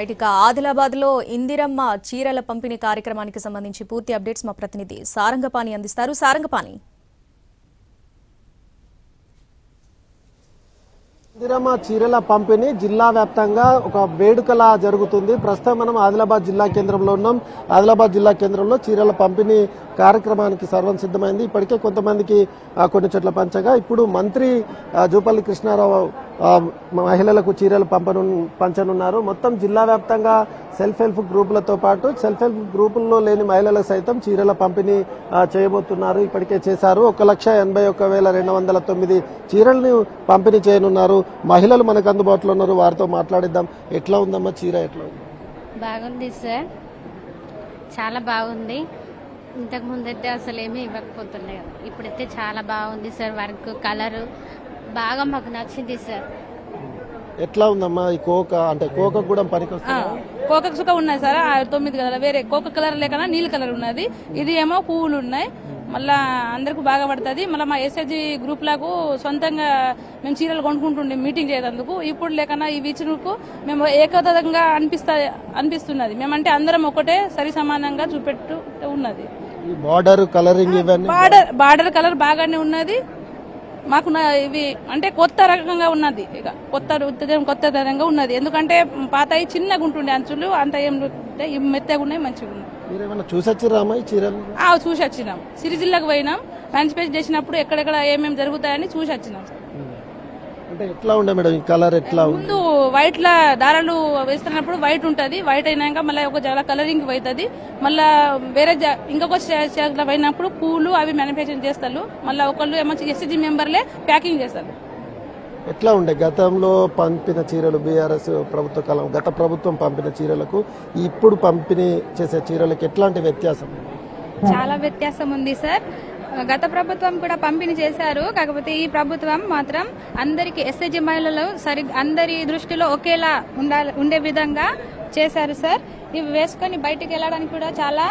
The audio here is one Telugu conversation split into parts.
ఇక ఆదిలాబాద్ లో ఇందిరమ్మ చీరల పంపిణీ కార్యక్రమానికి సంబంధించి పూర్తి అప్డేట్స్ మా ప్రతినిధి సారంగపాణి అందిస్తారు. సారంగపాణి. ఇందిరమ్మ చీరల పంపిణీ జిల్లా వ్యాప్తంగా ఒక వేడుకలా జరుగుతుంది. ప్రస్తుతం మనం ఆదిలాబాద్ జిల్లా కేంద్రంలో ఉన్నాం. ఆదిలాబాద్ జిల్లా కేంద్రంలో చీరల పంపిణీ కార్యక్రమానికి సర్వం సిద్ధమైంది. ఇప్పటికే కొంతమందికి కొన్ని చోట్ల పంచగా ఇప్పుడు మంత్రి జూపల్లి కృష్ణారావు మహిళలకు చీరలు పంచనున్నారు. మొత్తం జిల్లా వ్యాప్తంగా సెల్ఫ్ హెల్ప్ గ్రూపులతో పాటు సెల్ఫ్ హెల్ప్ గ్రూపుల్లో లేని మహిళలకు సైతం చీరల పంపిణీ చేయబోతున్నారు. ఇప్పటికే చేశారు. 1,81,209 చీరలను పంపిణీ చేయనున్నారు. మహిళలు మనకు అందుబాటులో ఉన్నారు, వారితో మాట్లాడిద్దాం. ఎట్లా ఉందమ్మా చీర? ఎట్లా ఉంది? బాగుంది సార్, చాలా బాగుంది. ఇంతకు ముందైతే అసలు ఏమీ ఇవ్వకపోతుండే కదా, ఇప్పుడైతే చాలా బాగుంది సార్. వర్క్ కలర్ బాగా మాకు నచ్చింది సార్. ఎట్లా ఉందమ్మా ఈ కోక? అంటే కోక కూడా పనికొస్తుంది. కోక సుఖ ఉన్నాయి సార్, 9 కలర్. వేరే కోక కలర్ లేకనా నీళ్ళ కలర్ ఉన్నది. ఇది ఏమో పువ్వులు ఉన్నాయి. మళ్ళా అందరికి బాగా పడుతుంది. మళ్ళీ మా ఎస్ఎస్జి గ్రూప్ లకు సొంతంగా మేము చీరలు కొనుక్కుంటుండే మీటింగ్ చేసేందుకు. ఇప్పుడు లేకన్నా ఇవి ఇచ్చినందుకు మేము ఏకతంగా అనిపిస్తున్నది. మేమంటే అందరం ఒకటే సరి సమానంగా చూపెట్టు ఉన్నది. బార్డర్ కలరింగ్ ఇవన్నీ బార్డర్ కలర్ బాగానే ఉన్నది. మాకు ఇవి అంటే కొత్త రకంగా ఉన్నది. ఇక కొత్త తరంగా ఉన్నది. ఎందుకంటే పాత చిన్నగా ఉంటుండే అంచులు, అంత ఏం మెత్తగా ఉన్నాయి, మంచిగా ఉన్నాయి. చూసి వచ్చినాం. సిరిజిల్లాకు పోయినాం. పార్టిసిపేట్ చేసినప్పుడు ఎక్కడెక్కడ ఏమేమి జరుగుతాయని చూసి వచ్చినాం. అంటే ఎట్లా ఉండే మేడం ఈ కలర్? ఎట్లా ముందు వైట్ లా దారాలు వేస్తున్నప్పుడు వైట్ ఉంటది. వైట్ అయినాక మళ్ళీ ఒక చాలా కలరింగ్ అవుతుంది. మళ్ళా వేరే ఇంకొక స్టేజ్ పోయినప్పుడు పూలు అవి మ్యానుఫ్యాక్చరింగ్ చేస్తారు. మళ్ళీ ఒకళ్ళు ఏమో ఎస్సీజీ మెంబర్లే ప్యాకింగ్ చేస్తారు. ఎట్లా ఉండే గతంలో పంపిన చీరలు? బీఆర్ఎస్ ప్రభుత్వ కాలం గత ప్రభుత్వం పంపిన చీరలకు ఇప్పుడు పంపిణీ చేసే చీరలకు ఎట్లాంటి వ్యత్యాసం? చాలా వ్యత్యాసం ఉంది సార్. గత ప్రభుత్వం కూడా పంపిణీ చేశారు. కాకపోతే ఈ ప్రభుత్వం మాత్రం అందరికి ఎస్ఎస్జి మహిళలు అందరి దృష్టిలో ఒకేలా ఉండే విధంగా చేశారు సార్. ఇవి వేసుకొని బయటకు వెళ్ళడానికి కూడా చాలా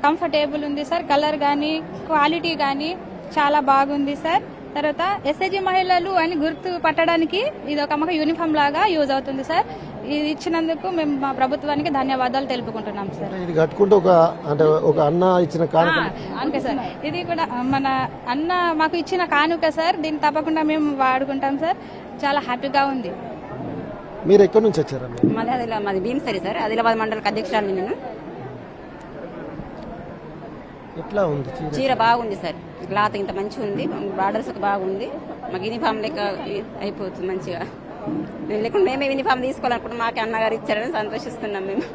కంఫర్టబుల్ ఉంది సార్. కలర్ గానీ క్వాలిటీ గానీ చాలా బాగుంది సార్. తర్వాత ఎస్ఎస్జి మహిళలు అని గుర్తు పట్టడానికి ఇది ఒక మాకు యూనిఫామ్ లాగా యూజ్ అవుతుంది సార్. ఇది ఇచ్చినందుకు మేము మా ప్రభుత్వానికి ధన్యవాదాలు తెలుపుకుంటున్నాం సార్. ఇది కట్టుకుంటే ఒక అన్న ఇచ్చిన కానుక అంతే సార్. ఇది కూడా మన అన్న మాకు ఇచ్చిన కానుక సార్. దీన్ని తప్పకుండా మేము వాడుకుంటాం సార్. చాలా హ్యాపీగా ఉంది. మీరు ఎక్కడి నుంచి వచ్చారా? మాది భీమసరి సార్, ఆదిలాబాద్ మండల అధ్యక్షురాలు నేను. ఎట్లా ఉంది చీర? బాగుంది సార్. క్లాత్ ఇంత మంచిగా ఉంది, బార్డర్స్ బాగుంది. మాకు యూనిఫామ్ లెక్క అయిపోతుంది మంచిగా. లేకుండా మేమే యూనిఫామ్ తీసుకోవాలనుకుంటే మాకే అన్నగారు ఇచ్చారని సంతోషిస్తున్నాం మేము.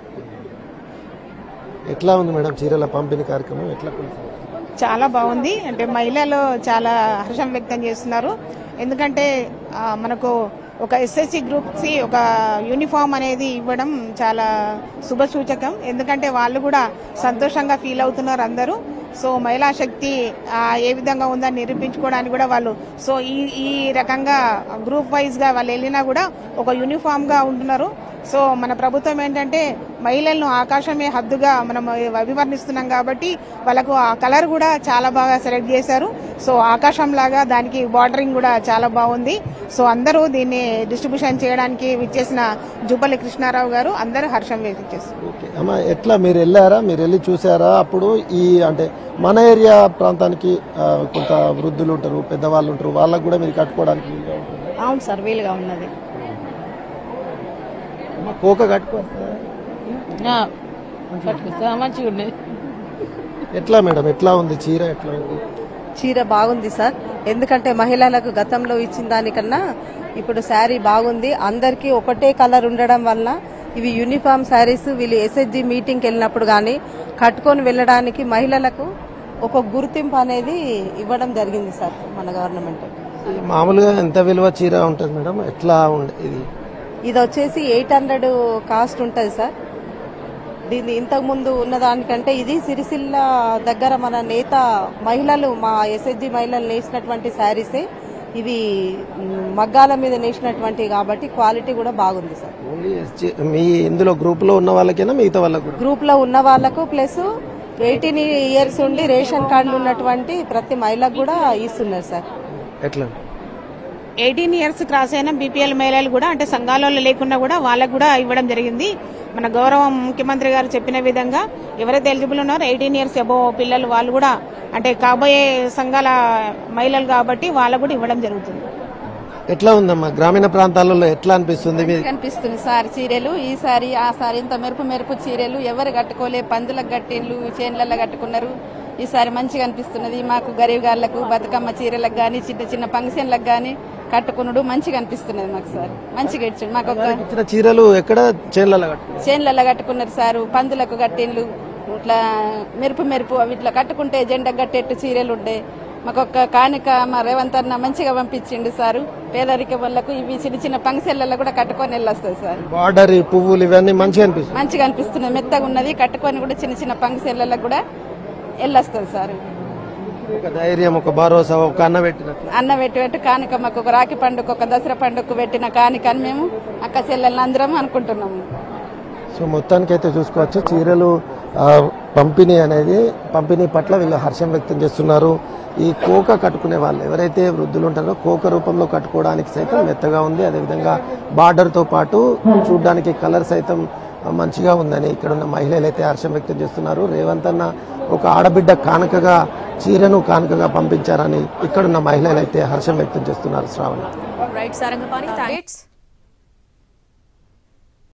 ఎట్లా ఉంది మేడం చీరల పంపిణీ కార్యక్రమం? ఎట్లా? చాలా బాగుంది. అంటే మహిళలు చాలా హర్షం వ్యక్తం చేస్తున్నారు. ఎందుకంటే మనకు ఒక ఎస్ఎస్సి గ్రూప్ కి ఒక యూనిఫామ్ అనేది ఇవ్వడం చాలా శుభ సూచకం. ఎందుకంటే వాళ్ళు కూడా సంతోషంగా ఫీల్ అవుతున్నారు అందరూ. సో మహిళా శక్తి ఏ విధంగా ఉందని నిరూపించుకోవడానికి కూడా వాళ్ళు ఈ రకంగా గ్రూప్ వైజ్ గా వాళ్ళు వెళ్ళినా కూడా ఒక యూనిఫామ్ గా ఉంటున్నారు. సో మన ప్రభుత్వం ఏంటంటే మహిళలను ఆకాశమే హద్దుగా మనం అభివర్ణిస్తున్నాం కాబట్టి వాళ్ళకు ఆ కలర్ కూడా చాలా బాగా సెలెక్ట్ చేశారు. సో ఆకాశం లాగా దానికి బార్డరింగ్ కూడా చాలా బాగుంది. సో అందరూ దీన్ని డిస్ట్రిబ్యూషన్ చేయడానికి విచ్చేసిన జూపల్లి కృష్ణారావు గారు అందరూ హర్షం వ్యక్తం చేస్తారు. ఎట్లా మీరు వెళ్ళారా? మీరు వెళ్ళి చూసారా? అప్పుడు ఈ అంటే మన ఏరియా ప్రాంతానికి కొంత వృద్ధులు ఉంటారు, పెద్దవాళ్ళు ఉంటారు, వాళ్ళకు కూడా మీరు కట్టుకోవడానికి? అవును సార్, వీలుగా ఉన్నది. కోక కట్టుకోవచ్చా? మంచిగా ఉన్నది. ఎట్లా మేడం? ఎట్లా ఉంది చీర? ఎట్లా ఉంది చీర? బాగుంది సార్. ఎందుకంటే మహిళలకు గతంలో ఇచ్చిన దానికన్నా ఇప్పుడు శారీ బాగుంది. అందరికీ ఒకటే కలర్ ఉండడం వల్ల ఇవి యూనిఫామ్ శారీస్. వీళ్ళు ఎస్ఎస్జి మీటింగ్కి వెళ్ళినప్పుడు కానీ కట్టుకొని వెళ్ళడానికి మహిళలకు ఒక గుర్తింపు అనేది ఇవ్వడం జరిగింది సార్ మన గవర్నమెంట్. మామూలుగా ఎంత విలువ చీర ఉంటుంది మేడం? ఎట్లా ఇది వచ్చేసి 800 కాస్ట్ ఉంటుంది సార్. దీన్ని ఇంతకు ముందు ఉన్నదానికంటే ఇది సిరిసిల్ల దగ్గర మన నేత మహిళలు, మా ఎస్ఎస్జి మహిళలు నేసినటువంటి శారీసే. ఇవి మగ్గాల మీద నేసినటువంటి కాబట్టి క్వాలిటీ కూడా బాగుంది సార్. మీ ఇందులో గ్రూప్ లో ఉన్న వాళ్ళకేనా మిగతా వాళ్ళకు? గ్రూప్ లో ఉన్న వాళ్ళకు ప్లస్ 18 ఇయర్స్ ఉండి రేషన్ కార్డులు ఉన్నటువంటి ప్రతి మహిళకు కూడా ఇస్తున్నారు సార్. ఎట్లా? 18 ఇయర్స్ క్రాస్ అయిన బీపీఎల్ మహిళలు కూడా అంటే సంఘాలలో లేకుండా కూడా వాళ్ళకు కూడా ఇవ్వడం జరిగింది. మన గౌరవ ముఖ్యమంత్రి గారు చెప్పిన విధంగా ఎవరైతే ఎలిజిబుల్ ఉన్నారో 18 ఇయర్స్ అబోవ్ పిల్లలు వాళ్ళు కూడా అంటే కాబోయే సంఘాల మహిళలు కాబట్టి వాళ్ళకు కూడా ఇవ్వడం జరుగుతుంది. ఎట్లా ఉందమ్మా గ్రామీణ ప్రాంతాలలో ఎట్లా అనిపిస్తుంది? కనిపిస్తుంది సార్ చీరలు ఈసారి ఆ సారి ఇంత మెరుపు చీరలు ఎవరు కట్టుకోలే, పందులకు కట్టిండ్లు, చేన్లలో కట్టుకున్నారు. ఈసారి మంచిగా అనిపిస్తున్నది మాకు. గరీబ్ గాళ్లకు బతుకమ్మ చీరలకు గానీ చిన్న చిన్న ఫంక్షన్లకు గానీ కట్టుకున్నాడు మంచిగా అనిపిస్తున్నది మాకు సార్. మంచిగా ఇచ్చాడు మాకు. ఒక చీరలు ఎక్కడ చేన్లలో కట్టుకున్నారు సార్, పందులకు కట్టిండ్లు, ఇట్లా మెరుపు ఇట్లా కట్టుకుంటే జెండా కట్టేట్టు చీరలు ఉండే. మాకు ఒక కానుక మా రేవంత్ అన్న మంచిగా పంపించిండు సార్. పేదరిక వాళ్ళకు ఇవి చిన్న చిన్న ఫంక్షన్లలో కూడా కట్టుకొని వెళ్ళొస్తుంది సార్. బార్డర్ పువ్వులు ఇవన్నీ మంచిగా అనిపిస్తుంది, మెత్తగా ఉన్నది. కట్టుకొని కూడా చిన్న చిన్న ఫంక్షన్లలో కూడా వెళ్ళొస్తుంది సార్. ఒక ధైర్యం, ఒక భరోసా, ఒక అన్న పెట్టి కానుక మాకు ఒక రాఖీ పండుగ, ఒక దసరా పండుగకు పెట్టిన కానుక అని మేము అక్క చెల్లెళ్ళని అందరం అనుకుంటున్నాము. సో మొత్తానికి అయితే చూసుకోవచ్చు చీరలు పంపిణీ పట్ల వీళ్ళు హర్షం వ్యక్తం చేస్తున్నారు. ఈ కోక కట్టుకునే వాళ్ళు ఎవరైతే వృద్ధులు ఉంటారో కోక రూపంలో కట్టుకోవడానికి సైతం మెత్తగా ఉంది. అదేవిధంగా బార్డర్ తో పాటు చూడడానికి కలర్ సైతం మంచిగా ఉందని ఇక్కడ ఉన్న మహిళలు అయితే హర్షం వ్యక్తం చేస్తున్నారు. రేవంత్ అన్న ఒక ఆడబిడ్డ చీరను కానుకగా పంపించారని ఇక్కడున్న మహిళలు అయితే హర్షం వ్యక్తం చేస్తున్నారు. శ్రావణ.